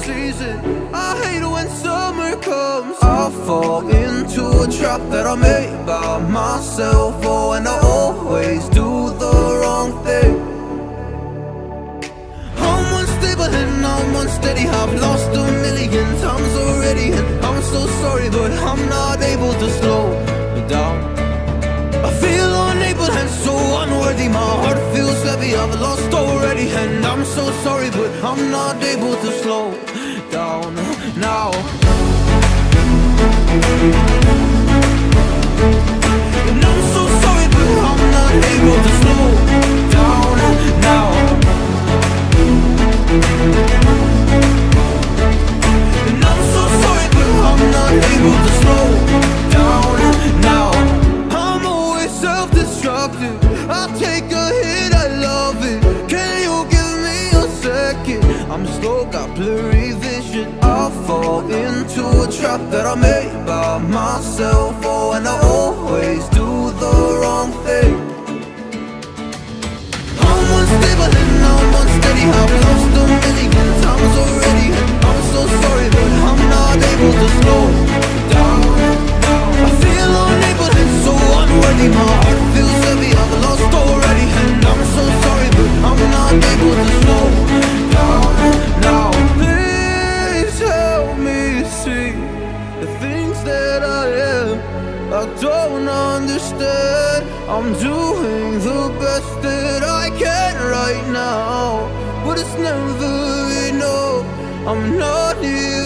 season. I hate when summer comes. I fall into a trap that I made by myself. Oh, and I always do the wrong thing. I'm unstable and I'm unsteady. I've lost a million times already, and I'm so sorry, but I'm not able to slow down. I feel unable and so unworthy. My heart feels heavy, I've lost already, and I'm so sorry, but I'm not able to slow down now. And I'm so sorry, but I'm not able to slow down now. And I'm so sorry, but I'm not able to slow down now. I'm always self-destructive. I take a hit, I love it. Can you give me a second? I'm slow, got blurry vision. I fall into a trap that I made by myself. Oh, and I always do the wrong thing. I'm unstable and I'm unsteady. I've lost a million times already, and I'm so sorry, but I'm not able to slow down. I feel unable and so unworthy. My heart feels heavy, I've lost already, and I'm so sorry, but I'm not able to slow down now. Please help me see the things that I am. I don't understand. I'm doing the best that I can right now, but it's never enough. I'm not here